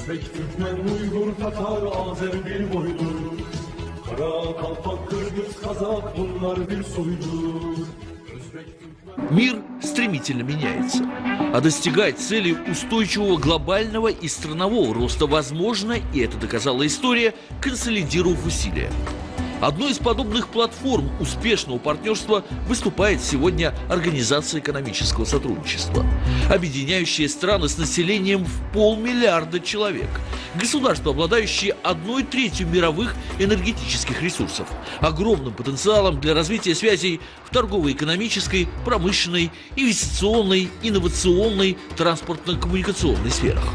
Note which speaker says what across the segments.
Speaker 1: Özbek, Türkmen, Uygur, Tatar, Azer bir boydur. Kara, Kalpak, Kırgız, Kazak bunlar bir soydur.
Speaker 2: Мир стремительно меняется, а достигать целей устойчивого глобального и странового роста возможно, и это доказала история, консолидировав усилия. Одной из подобных платформ успешного партнерства выступает сегодня Организация экономического сотрудничества, объединяющая страны с населением в 500 миллиарда человек, государства, обладающие 1/3 мировых энергетических ресурсов, огромным потенциалом для развития связей в торгово-экономической, промышленной, инвестиционной, инновационной, транспортно-коммуникационной сферах.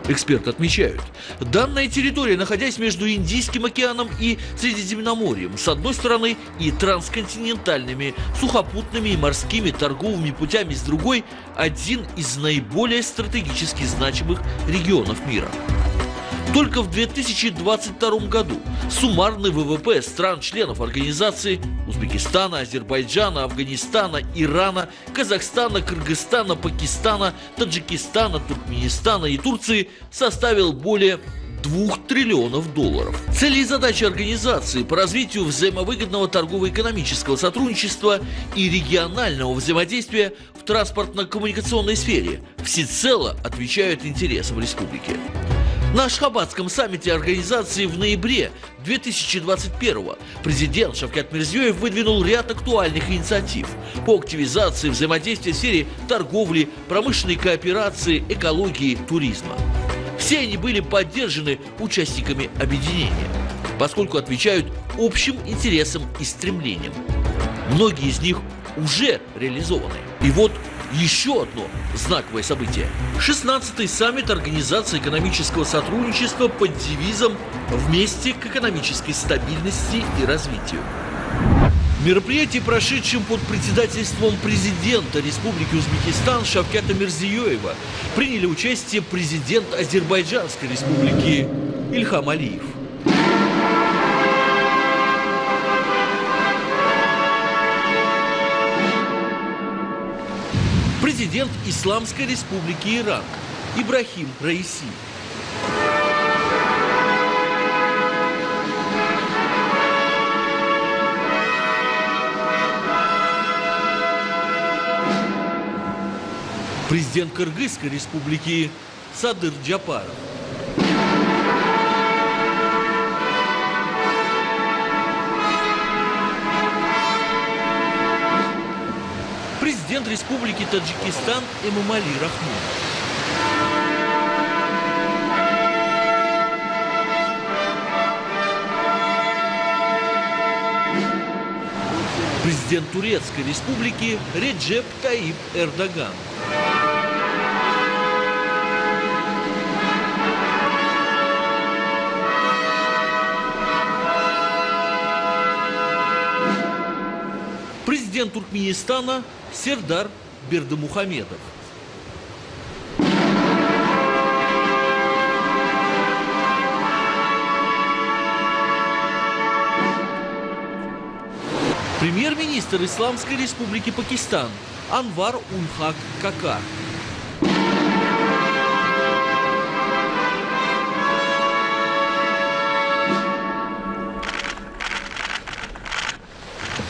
Speaker 2: Эксперты отмечают, данная территория, находясь между Индийским океаном и Средиземноморьем, с одной стороны, и трансконтинентальными, сухопутными и морскими торговыми путями с другой, один из наиболее стратегически значимых регионов мира. Только в 2022 году суммарный ВВП стран-членов организации Узбекистана, Азербайджана, Афганистана, Ирана, Казахстана, Кыргызстана, Пакистана, Таджикистана, Туркменистана и Турции составил более $2 триллионов. Цели и задачи организации по развитию взаимовыгодного торгово-экономического сотрудничества и регионального взаимодействия в транспортно-коммуникационной сфере всецело отвечают интересам республики. На Ашхабадском саммите организации в ноябре 2021-го президент Шавкат Мирзиёев выдвинул ряд актуальных инициатив по активизации взаимодействия в сфере торговли, промышленной кооперации, экологии, туризма. Все они были поддержаны участниками объединения, поскольку отвечают общим интересам и стремлениям. Многие из них уже реализованы. И вот еще одно знаковое событие. 16-й саммит Организации экономического сотрудничества под девизом «Вместе к экономической стабильности и развитию». В мероприятии, прошедшем под председательством президента Республики Узбекистан Шавката Мирзиёева, приняли участие президент Азербайджанской Республики Ильхам Алиев. Президент Исламской Республики Иран Ибрахим Раиси. Президент Кыргызской Республики Садыр Джапаров. Президент Республики Таджикистан Эмомали Рахмон. Президент Турецкой Республики Реджеп Таип Эрдоган. Президент Туркменистана Сердар Бердымухамедов. Премьер-министр Исламской Республики Пакистан Анвар ул-Хак Какар.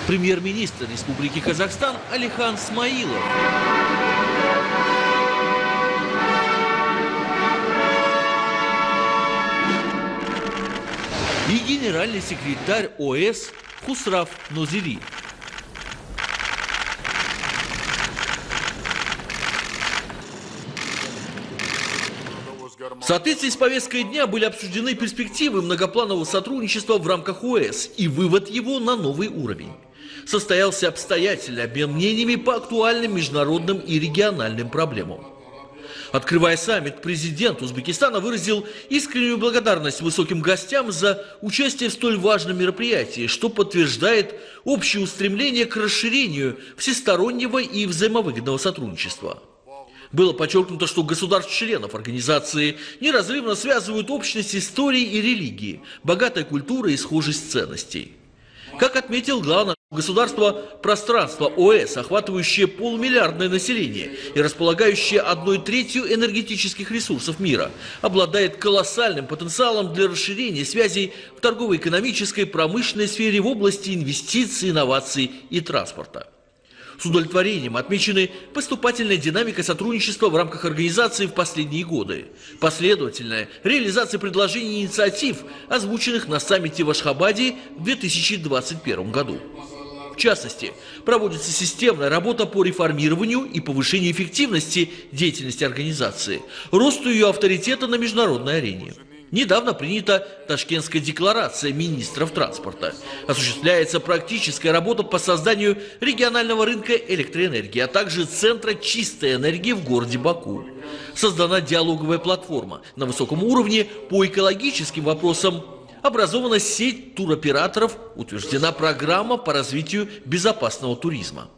Speaker 2: Премьер-министр Республики Казахстан Алихан Смаилов. И генеральный секретарь ОС Хусрав Нозири. В соответствии с повесткой дня были обсуждены перспективы многопланового сотрудничества в рамках ОС и вывод его на новый уровень. Состоялся обстоятельный обмен мнениями по актуальным международным и региональным проблемам. Открывая саммит, президент Узбекистана выразил искреннюю благодарность высоким гостям за участие в столь важном мероприятии, что подтверждает общее устремление к расширению всестороннего и взаимовыгодного сотрудничества. Было подчеркнуто, что государств-членов организации неразрывно связывают общность истории и религии, богатая культура и схожесть ценностей. Как отметил глава государства пространство ОС, охватывающее полумиллиардное население и располагающее 1/3 энергетических ресурсов мира, обладает колоссальным потенциалом для расширения связей в торгово-экономической, промышленной сфере, в области инвестиций, инноваций и транспорта. С удовлетворением отмечены поступательная динамика сотрудничества в рамках организации в последние годы, последовательная реализация предложений и инициатив, озвученных на саммите в Ашхабаде в 2021 году. В частности, проводится системная работа по реформированию и повышению эффективности деятельности организации, росту ее авторитета на международной арене. Недавно принята Ташкентская декларация министров транспорта. Осуществляется практическая работа по созданию регионального рынка электроэнергии, а также центра чистой энергии в городе Баку. Создана диалоговая платформа на высоком уровне по экологическим вопросам. Образована сеть туроператоров, утверждена программа по развитию безопасного туризма.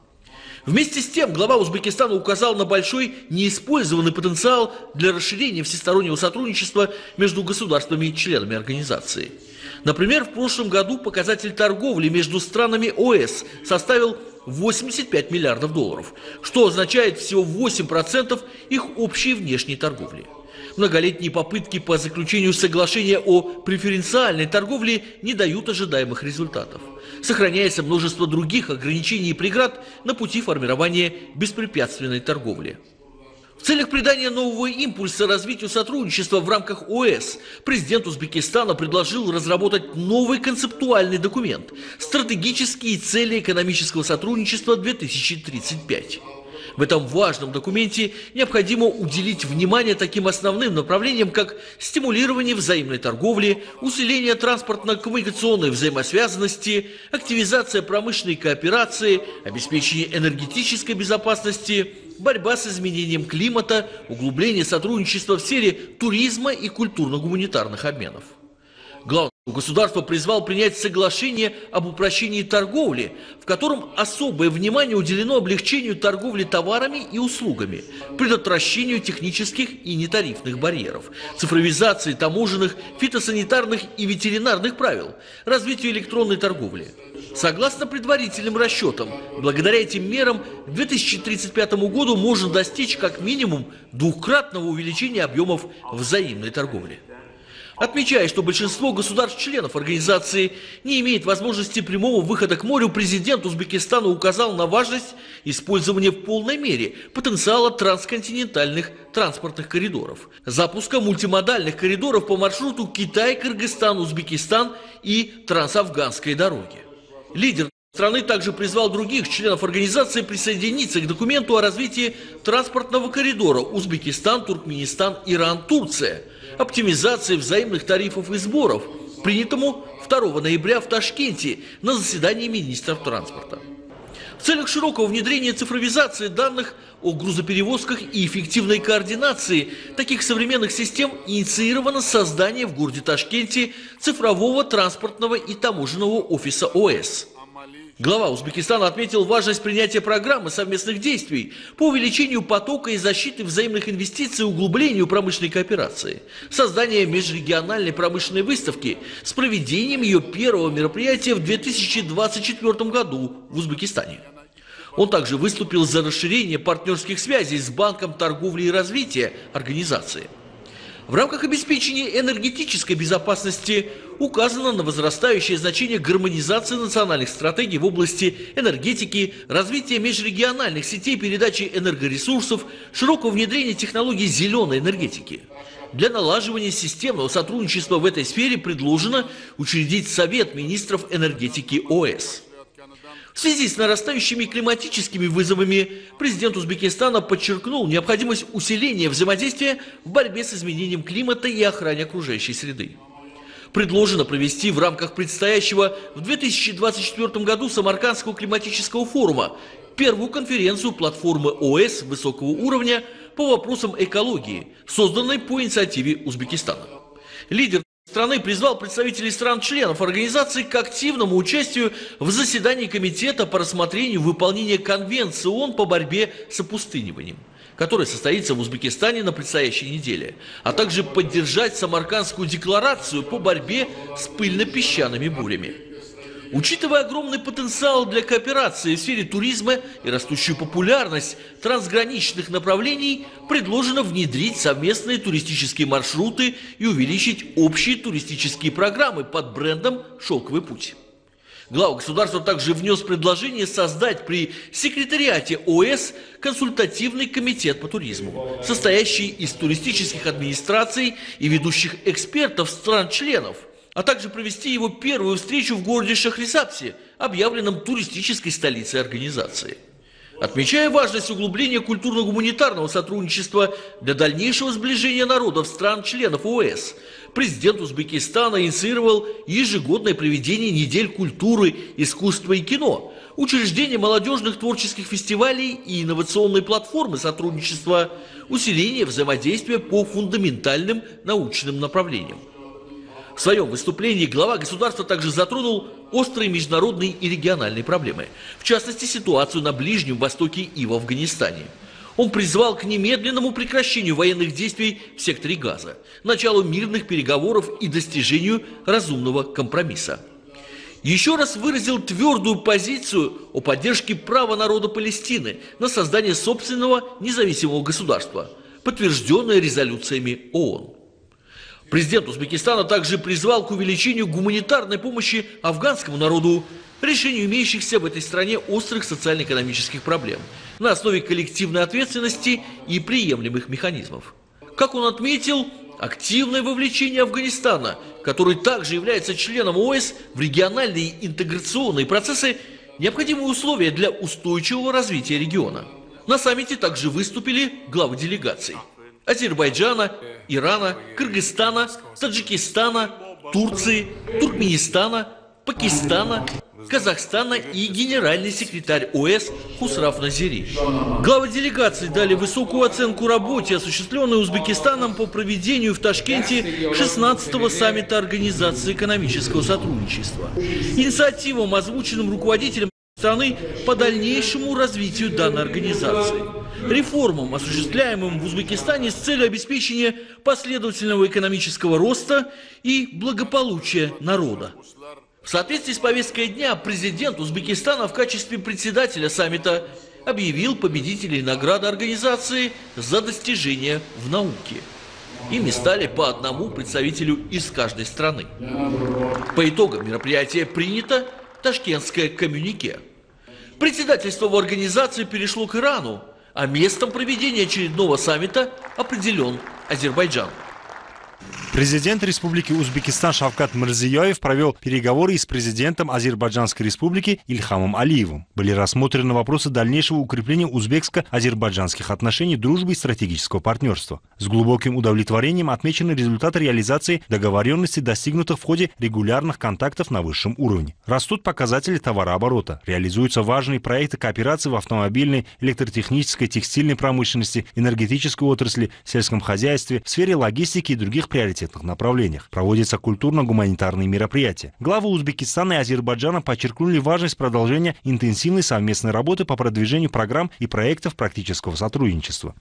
Speaker 2: Вместе с тем, глава Узбекистана указал на большой неиспользованный потенциал для расширения всестороннего сотрудничества между государствами и членами организации. Например, в прошлом году показатель торговли между странами ОС составил 85 миллиардов долларов, что означает всего 8% их общей внешней торговли. Многолетние попытки по заключению соглашения о преференциальной торговле не дают ожидаемых результатов. Сохраняется множество других ограничений и преград на пути формирования беспрепятственной торговли. В целях придания нового импульса развитию сотрудничества в рамках ОС президент Узбекистана предложил разработать новый концептуальный документ «Стратегические цели экономического сотрудничества 2035». В этом важном документе необходимо уделить внимание таким основным направлениям, как стимулирование взаимной торговли, усиление транспортно-коммуникационной взаимосвязанности, активизация промышленной кооперации, обеспечение энергетической безопасности, борьба с изменением климата, углубление сотрудничества в сфере туризма и культурно-гуманитарных обменов. Глава государства призвал принять соглашение об упрощении торговли, в котором особое внимание уделено облегчению торговли товарами и услугами, предотвращению технических и нетарифных барьеров, цифровизации таможенных, фитосанитарных и ветеринарных правил, развитию электронной торговли. Согласно предварительным расчетам, благодаря этим мерам к 2035 году можно достичь как минимум двукратного увеличения объемов взаимной торговли. Отмечая, что большинство государств-членов организации не имеет возможности прямого выхода к морю, президент Узбекистана указал на важность использования в полной мере потенциала трансконтинентальных транспортных коридоров, запуска мультимодальных коридоров по маршруту Китай, Кыргызстан, Узбекистан и трансафганской дороги. Лидер страны также призвал других членов организации присоединиться к документу о развитии транспортного коридора Узбекистан, Туркменистан, Иран, Турция, оптимизации взаимных тарифов и сборов, принятому 2 ноября в Ташкенте на заседании министров транспорта. В целях широкого внедрения цифровизации данных о грузоперевозках и эффективной координации таких современных систем инициировано создание в городе Ташкенте цифрового транспортного и таможенного офиса ОС. Глава Узбекистана отметил важность принятия программы совместных действий по увеличению потока и защиты взаимных инвестиций и углублению промышленной кооперации, создания межрегиональной промышленной выставки с проведением ее первого мероприятия в 2024 году в Узбекистане. Он также выступил за расширение партнерских связей с Банком торговли и развития организации. В рамках обеспечения энергетической безопасности указано на возрастающее значение гармонизации национальных стратегий в области энергетики, развития межрегиональных сетей передачи энергоресурсов, широкого внедрения технологий зеленой энергетики. Для налаживания системного сотрудничества в этой сфере предложено учредить Совет министров энергетики ОС. В связи с нарастающими климатическими вызовами президент Узбекистана подчеркнул необходимость усиления взаимодействия в борьбе с изменением климата и охране окружающей среды. Предложено провести в рамках предстоящего в 2024 году Самаркандского климатического форума первую конференцию платформы ОС высокого уровня по вопросам экологии, созданной по инициативе Узбекистана. Лидер страны призвал представителей стран-членов организации к активному участию в заседании Комитета по рассмотрению выполнения Конвенции ООН по борьбе с опустыниванием, которое состоится в Узбекистане на предстоящей неделе, а также поддержать Самаркандскую декларацию по борьбе с пыльно-песчаными бурями. Учитывая огромный потенциал для кооперации в сфере туризма и растущую популярность трансграничных направлений, предложено внедрить совместные туристические маршруты и увеличить общие туристические программы под брендом «Шелковый путь». Глава государства также внес предложение создать при секретариате ОС консультативный комитет по туризму, состоящий из туристических администраций и ведущих экспертов стран-членов, а также провести его первую встречу в городе Шахрисабзе, объявленном туристической столицей организации. Отмечая важность углубления культурно-гуманитарного сотрудничества для дальнейшего сближения народов стран-членов ОС, президент Узбекистана инициировал ежегодное проведение недель культуры, искусства и кино, учреждение молодежных творческих фестивалей и инновационной платформы сотрудничества, усиление взаимодействия по фундаментальным научным направлениям. В своем выступлении глава государства также затронул острые международные и региональные проблемы, в частности ситуацию на Ближнем Востоке и в Афганистане. Он призвал к немедленному прекращению военных действий в секторе Газа, началу мирных переговоров и достижению разумного компромисса. Еще раз выразил твердую позицию о поддержке права народа Палестины на создание собственного независимого государства, подтвержденное резолюциями ООН. Президент Узбекистана также призвал к увеличению гуманитарной помощи афганскому народу, решению имеющихся в этой стране острых социально-экономических проблем на основе коллективной ответственности и приемлемых механизмов. Как он отметил, активное вовлечение Афганистана, который также является членом ОС, в региональные интеграционные процессы – необходимые условия для устойчивого развития региона. На саммите также выступили главы делегаций Азербайджана, Ирана, Кыргызстана, Таджикистана, Турции, Туркменистана, Пакистана, Казахстана и генеральный секретарь ОС Хусраф Назири. Главы делегаций дали высокую оценку работе, осуществленной Узбекистаном по проведению в Ташкенте 16-го саммита Организации экономического сотрудничества, инициативам, озвученным руководителем страны по дальнейшему развитию данной организации, реформам, осуществляемым в Узбекистане с целью обеспечения последовательного экономического роста и благополучия народа. В соответствии с повесткой дня президент Узбекистана в качестве председателя саммита объявил победителей награды организации за достижения в науке. Ими стали по одному представителю из каждой страны. По итогам мероприятия принято ташкентское коммюнике. Председательство в организации перешло к Ирану, а местом проведения очередного саммита определен Азербайджан.
Speaker 3: Президент Республики Узбекистан Шавкат Мирзияев провел переговоры с президентом Азербайджанской республики Ильхамом Алиевым. Были рассмотрены вопросы дальнейшего укрепления узбекско-азербайджанских отношений, дружбы и стратегического партнерства. С глубоким удовлетворением отмечены результаты реализации договоренностей, достигнутых в ходе регулярных контактов на высшем уровне. Растут показатели товарооборота, реализуются важные проекты кооперации в автомобильной, электротехнической, текстильной промышленности, энергетической отрасли, сельском хозяйстве, в сфере логистики и других приоритетных направлениях. Проводятся культурно-гуманитарные мероприятия. Главы Узбекистана и Азербайджана подчеркнули важность продолжения интенсивной совместной работы по продвижению программ и проектов практического сотрудничества.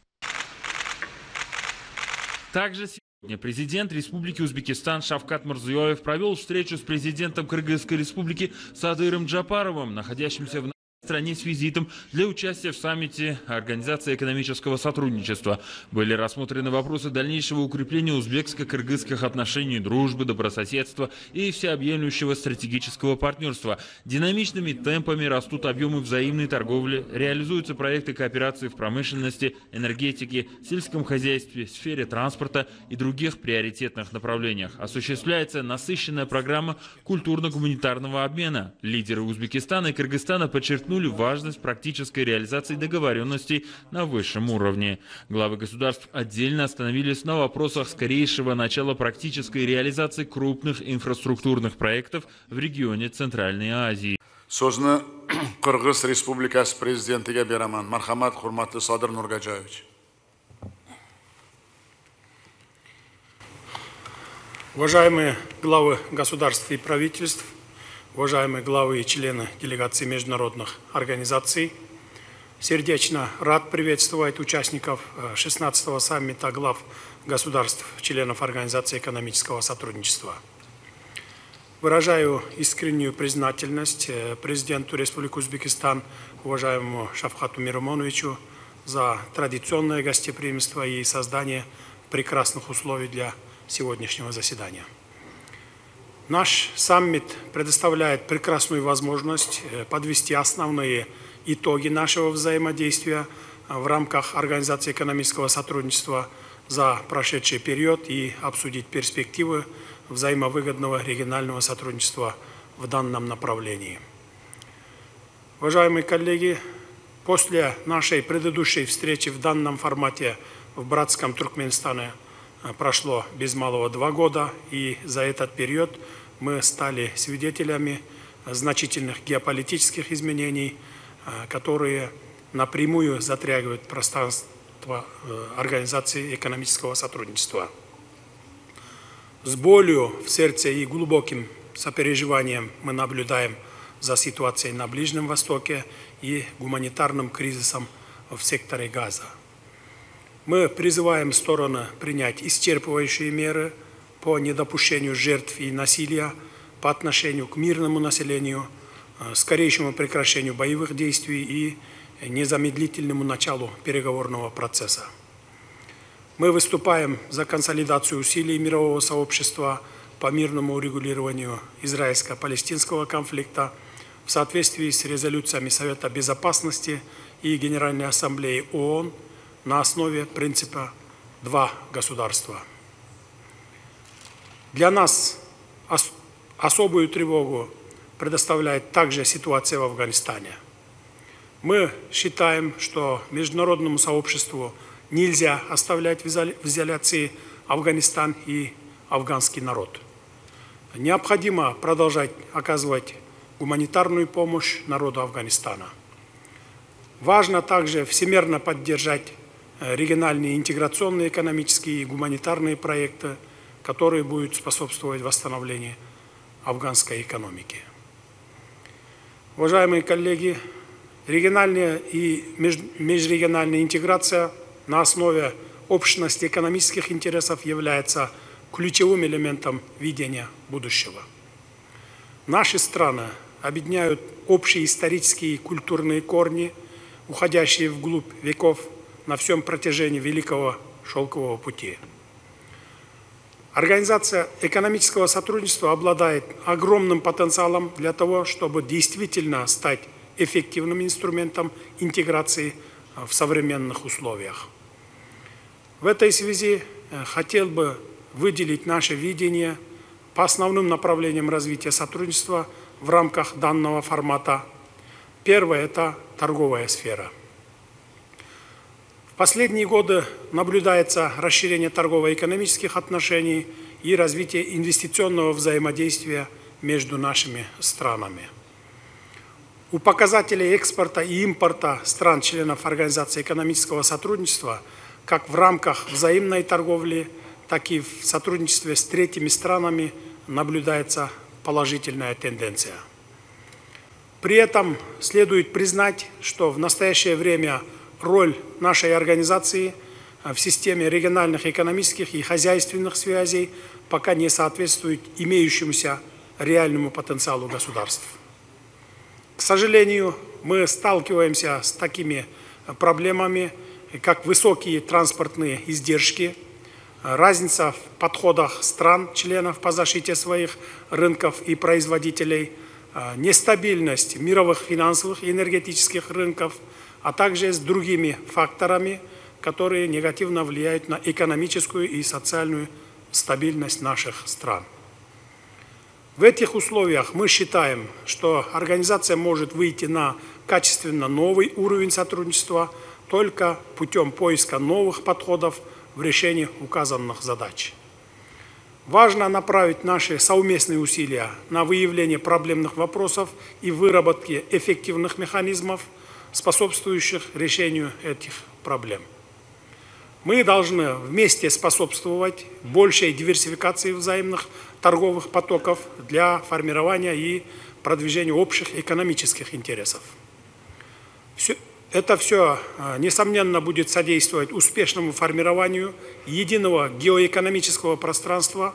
Speaker 4: Также сегодня президент Республики Узбекистан Шавкат Мирзияев провел встречу с президентом Кыргызской республики Садыром Джапаровым, находящимся в стране с визитом для участия в саммите Организации экономического сотрудничества. Были рассмотрены вопросы дальнейшего укрепления узбекско-кыргызских отношений, дружбы, добрососедства и всеобъемлющего стратегического партнерства. Динамичными темпами растут объемы взаимной торговли, реализуются проекты кооперации в промышленности, энергетике, сельском хозяйстве, сфере транспорта и других приоритетных направлениях. Осуществляется насыщенная программа культурно-гуманитарного обмена. Лидеры Узбекистана и Кыргызстана подчеркнули важность практической реализации договоренностей на высшем уровне. Главы государств отдельно остановились на вопросах скорейшего начала практической реализации крупных инфраструктурных проектов в регионе Центральной Азии.
Speaker 5: So'zni Qirg'iz Respublikasi prezidentiga beraman. Marhamat, hurmatli Sodir Nurgajoyevich.
Speaker 6: Уважаемые главы государств и правительств, уважаемые главы и члены делегаций международных организаций, сердечно рад приветствовать участников 16-го саммита глав государств, членов Организации экономического сотрудничества. выражаю искреннюю признательность президенту Республики Узбекистан, уважаемому Шавкату Миромоновичу, за традиционное гостеприимство и создание прекрасных условий для сегодняшнего заседания. Наш саммит предоставляет прекрасную возможность подвести основные итоги нашего взаимодействия в рамках Организации экономического сотрудничества за прошедший период и обсудить перспективы взаимовыгодного регионального сотрудничества в данном направлении. Уважаемые коллеги, после нашей предыдущей встречи в данном формате в братском Туркменистане прошло без малого 2 года, и за этот период мы стали свидетелями значительных геополитических изменений, которые напрямую затрагивают пространство Организации экономического сотрудничества. С болью в сердце и глубоким сопереживанием мы наблюдаем за ситуацией на Ближнем Востоке и гуманитарным кризисом в секторе Газа. Мы призываем стороны принять исчерпывающие меры по недопущению жертв и насилия по отношению к мирному населению, скорейшему прекращению боевых действий и незамедлительному началу переговорного процесса. Мы выступаем за консолидацию усилий мирового сообщества по мирному урегулированию израильско-палестинского конфликта в соответствии с резолюциями Совета Безопасности и Генеральной Ассамблеи ООН на основе принципа «два государства». Для нас особую тревогу предоставляет также ситуация в Афганистане. Мы считаем, что международному сообществу нельзя оставлять в изоляции Афганистан и афганский народ. Необходимо продолжать оказывать гуманитарную помощь народу Афганистана. Важно также всемерно поддержать региональные интеграционные экономические и гуманитарные проекты, которые будут способствовать восстановлению афганской экономики. Уважаемые коллеги, региональная и межрегиональная интеграция на основе общности экономических интересов является ключевым элементом видения будущего. Наши страны объединяют общие исторические и культурные корни, уходящие вглубь веков на всем протяжении Великого Шелкового пути. Организация экономического сотрудничества обладает огромным потенциалом для того, чтобы действительно стать эффективным инструментом интеграции в современных условиях. В этой связи хотел бы выделить наше видение по основным направлениям развития сотрудничества в рамках данного формата. Первое – это торговая сфера. В последние годы наблюдается расширение торгово-экономических отношений и развитие инвестиционного взаимодействия между нашими странами. У показателей экспорта и импорта стран-членов Организации экономического сотрудничества как в рамках взаимной торговли, так и в сотрудничестве с третьими странами наблюдается положительная тенденция. При этом следует признать, что в настоящее время роль нашей организации в системе региональных экономических и хозяйственных связей пока не соответствует имеющемуся реальному потенциалу государств. К сожалению, мы сталкиваемся с такими проблемами, как высокие транспортные издержки, разница в подходах стран-членов по защите своих рынков и производителей, нестабильность мировых финансовых и энергетических рынков, а также с другими факторами, которые негативно влияют на экономическую и социальную стабильность наших стран. В этих условиях мы считаем, что организация может выйти на качественно новый уровень сотрудничества только путем поиска новых подходов в решении указанных задач. Важно направить наши совместные усилия на выявление проблемных вопросов и выработке эффективных механизмов, способствующих решению этих проблем. Мы должны вместе способствовать большей диверсификации взаимных торговых потоков для формирования и продвижения общих экономических интересов. Это все, несомненно, будет содействовать успешному формированию единого геоэкономического пространства,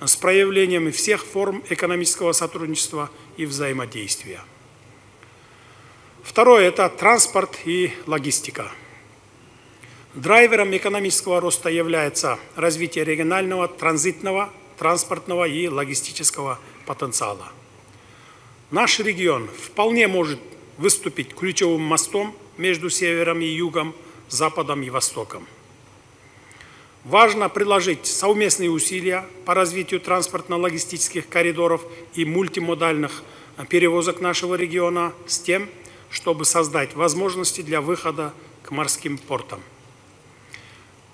Speaker 6: с проявлением всех форм экономического сотрудничества и взаимодействия. Второе – это транспорт и логистика. Драйвером экономического роста является развитие регионального, транзитного, транспортного и логистического потенциала. Наш регион вполне может выступить ключевым мостом между севером и югом, западом и востоком. Важно приложить совместные усилия по развитию транспортно-логистических коридоров и мультимодальных перевозок нашего региона с тем, чтобы создать возможности для выхода к морским портам.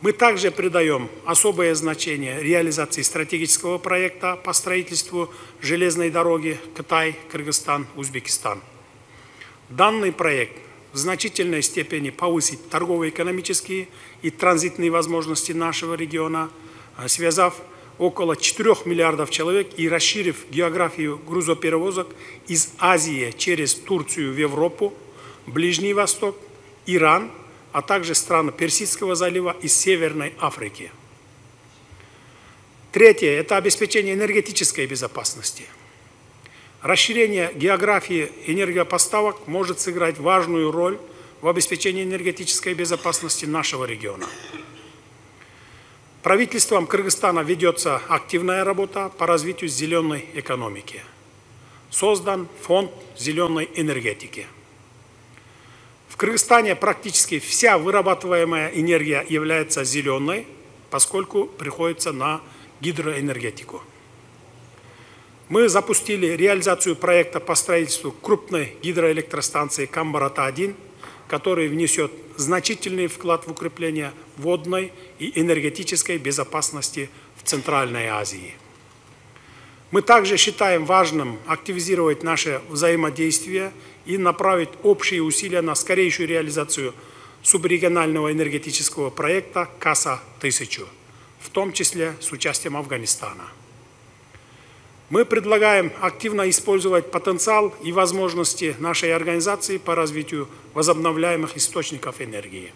Speaker 6: Мы также придаем особое значение реализации стратегического проекта по строительству железной дороги Китай-Кыргызстан, Узбекистан. Данный проект в значительной степени повысит торгово-экономические и транзитные возможности нашего региона, связав около 4 миллиардов человек и расширив географию грузоперевозок из Азии через Турцию в Европу, Ближний Восток, Иран, а также страны Персидского залива и Северной Африки. Третье – это обеспечение энергетической безопасности. Расширение географии энергопоставок может сыграть важную роль в обеспечении энергетической безопасности нашего региона. Правительством Кыргызстана ведется активная работа по развитию зеленой экономики. Создан фонд зеленой энергетики. В Кыргызстане практически вся вырабатываемая энергия является зеленой, поскольку приходится на гидроэнергетику. Мы запустили реализацию проекта по строительству крупной гидроэлектростанции Камбарата-1, который внесет значительный вклад в укрепление водной и энергетической безопасности в Центральной Азии. Мы также считаем важным активизировать наше взаимодействие и направить общие усилия на скорейшую реализацию субрегионального энергетического проекта КАСА-1000, в том числе с участием Афганистана. Мы предлагаем активно использовать потенциал и возможности нашей организации по развитию возобновляемых источников энергии.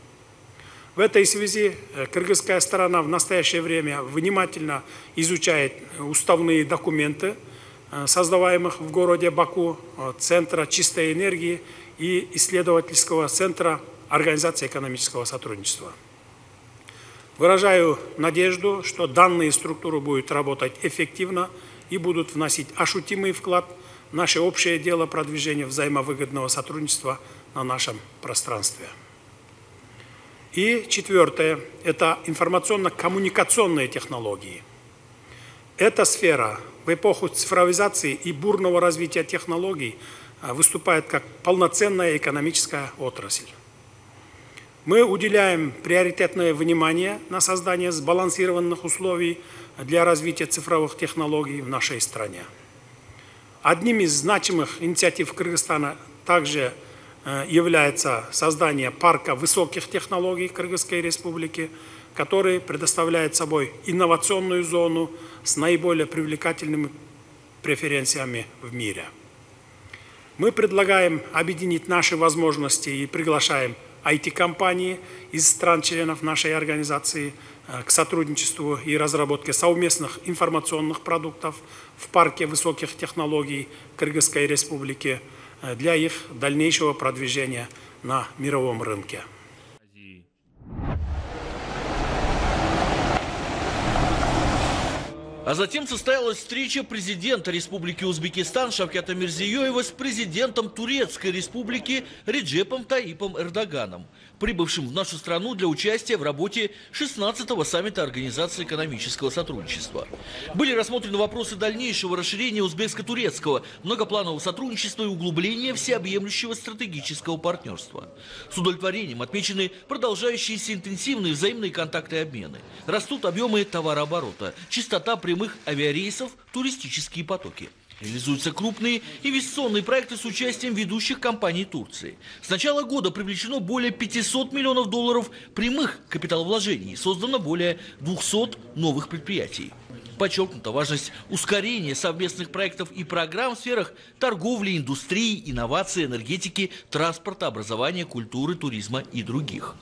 Speaker 6: В этой связи кыргызская сторона в настоящее время внимательно изучает уставные документы, создаваемых в городе Баку Центра чистой энергии и исследовательского центра Организации экономического сотрудничества. Выражаю надежду, что данные структуры будут работать эффективно и будут вносить ощутимый вклад в наше общее дело продвижения взаимовыгодного сотрудничества на нашем пространстве. И четвертое – это информационно-коммуникационные технологии. Эта сфера в эпоху цифровизации и бурного развития технологий выступает как полноценная экономическая отрасль. Мы уделяем приоритетное внимание на создание сбалансированных условий для развития цифровых технологий в нашей стране. Одним из значимых инициатив Кыргызстана также является создание парка высоких технологий Кыргызской Республики, который предоставляет собой инновационную зону с наиболее привлекательными преференциями в мире. Мы предлагаем объединить наши возможности и приглашаем IT-компании из стран-членов нашей организации к сотрудничеству и разработке совместных информационных продуктов в парке высоких технологий Кыргызской Республики для их дальнейшего продвижения на мировом рынке.
Speaker 2: А затем состоялась встреча президента Республики Узбекистан Шавката Мирзиёева с президентом Турецкой Республики Реджепом Таипом Эрдоганом, прибывшим в нашу страну для участия в работе 16-го саммита Организации экономического сотрудничества. Были рассмотрены вопросы дальнейшего расширения узбекско-турецкого многопланового сотрудничества и углубления всеобъемлющего стратегического партнерства. С удовлетворением отмечены продолжающиеся интенсивные взаимные контакты и обмены. Растут объемы товарооборота, частота прямых авиарейсов, туристические потоки. Реализуются крупные инвестиционные проекты с участием ведущих компаний Турции. С начала года привлечено более 500 миллионов долларов прямых капиталовложений, создано более 200 новых предприятий. Подчеркнута важность ускорения совместных проектов и программ в сферах торговли, индустрии, инноваций, энергетики, транспорта, образования, культуры, туризма и других.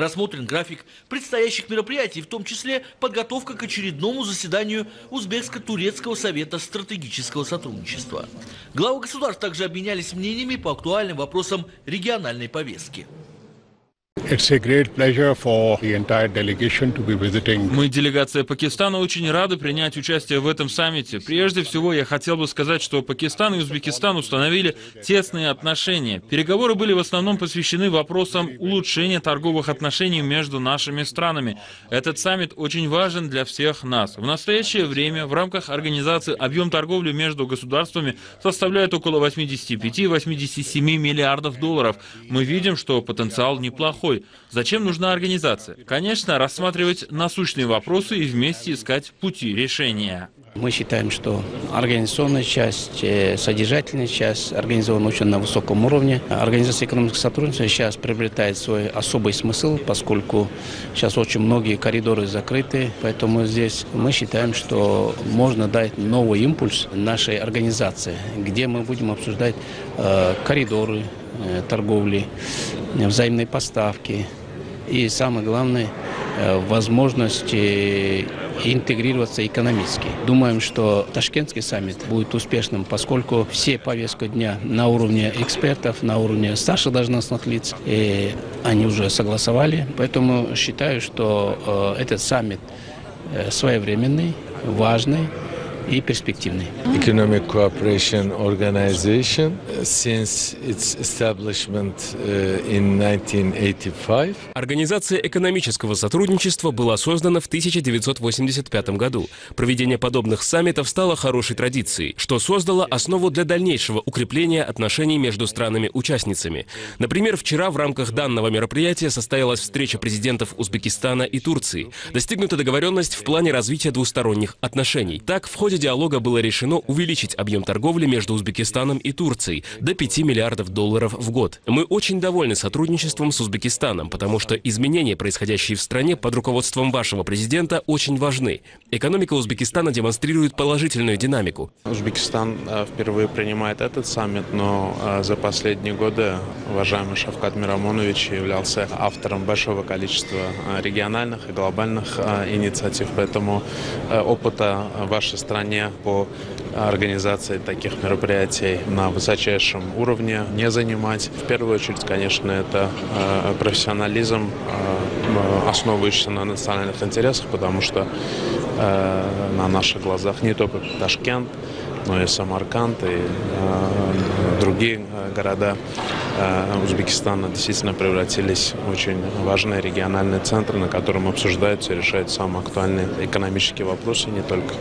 Speaker 2: Рассмотрен график предстоящих мероприятий, в том числе подготовка к очередному заседанию Узбекско-турецкого совета стратегического сотрудничества. Главы государств также обменялись мнениями по актуальным вопросам региональной повестки.
Speaker 7: Мы,
Speaker 4: делегация Пакистана, очень рады принять участие в этом саммите. Прежде всего, я хотел бы сказать, что Пакистан и Узбекистан установили тесные отношения. Переговоры были в основном посвящены вопросам улучшения торговых отношений между нашими странами. Этот саммит очень важен для всех нас. В настоящее время в рамках организации объем торговли между государствами составляет около 85-87 миллиардов долларов. Мы видим, что потенциал неплохой. Зачем нужна организация? Конечно, рассматривать насущные вопросы и вместе искать пути решения.
Speaker 8: Мы считаем, что организационная часть, содержательная часть организована очень на высоком уровне. Организация экономического сотрудничества сейчас приобретает свой особый смысл, поскольку сейчас очень многие коридоры закрыты. Поэтому здесь мы считаем, что можно дать новый импульс нашей организации, где мы будем обсуждать коридоры торговли, взаимные поставки и, самое главное, возможность интегрироваться экономически. Думаем, что Ташкентский саммит будет успешным, поскольку все повестки дня на уровне экспертов, на уровне старших должностных лиц, и они уже согласовали. Поэтому считаю, что этот саммит своевременный, важный и перспективный.
Speaker 9: Economic Cooperation Organization since its establishment in 1985.
Speaker 10: Организация экономического сотрудничества была создана в 1985 году. Проведение подобных саммитов стало хорошей традицией, что создало основу для дальнейшего укрепления отношений между странами-участницами. Например, вчера в рамках данного мероприятия состоялась встреча президентов Узбекистана и Турции. Достигнута договоренность в плане развития двусторонних отношений. Так, в ходе диалога было решено увеличить объем торговли между Узбекистаном и Турцией до 5 миллиардов долларов в год. Мы очень довольны сотрудничеством с Узбекистаном, потому что изменения, происходящие в стране под руководством вашего президента, очень важны. Экономика Узбекистана демонстрирует положительную динамику.
Speaker 11: Узбекистан впервые принимает этот саммит, но за последние годы уважаемый Шавкат Мирамонович являлся автором большого количества региональных и глобальных инициатив, поэтому опыта вашей страны по организации таких мероприятий на высочайшем уровне не занимать. В первую очередь, конечно, это профессионализм, основывающийся на национальных интересах, потому что на наших глазах не только Ташкент, но и Самарканд, и другие города Узбекистана действительно превратились в очень важные региональные центры, на котором обсуждаются и решаются самые актуальные экономические вопросы, и не только.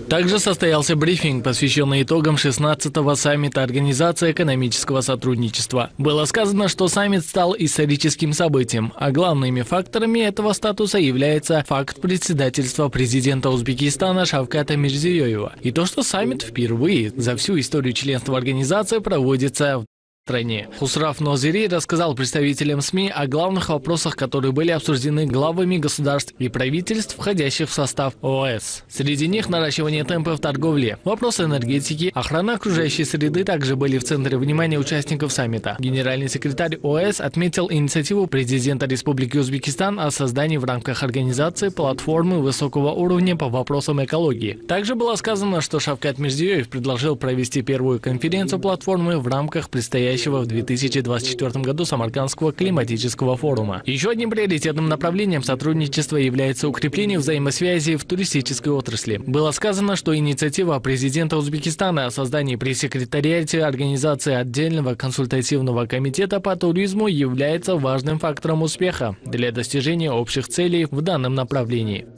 Speaker 12: Также состоялся брифинг, посвященный итогам 16-го саммита Организации экономического сотрудничества. Было сказано, что саммит стал историческим событием, а главными факторами этого статуса является факт председательства президента Узбекистана Шавката Мирзиёева и то, что саммит впервые за всю историю членства организации проводится в стране. Хусраф Нозири рассказал представителям СМИ о главных вопросах, которые были обсуждены главами государств и правительств, входящих в состав ОАС. Среди них наращивание темпов торговли, вопросы энергетики, охрана окружающей среды также были в центре внимания участников саммита. Генеральный секретарь ОАС отметил инициативу президента Республики Узбекистан о создании в рамках организации платформы высокого уровня по вопросам экологии. Также было сказано, что Шавкат Мирзиёев предложил провести первую конференцию платформы в рамках предстоящего в 2024 году Самаркандского климатического форума. Еще одним приоритетным направлением сотрудничества является укрепление взаимосвязи в туристической отрасли. Было сказано, что инициатива президента Узбекистана о создании при секретариате организации отдельного консультативного комитета по туризму является важным фактором успеха для достижения общих целей в данном направлении.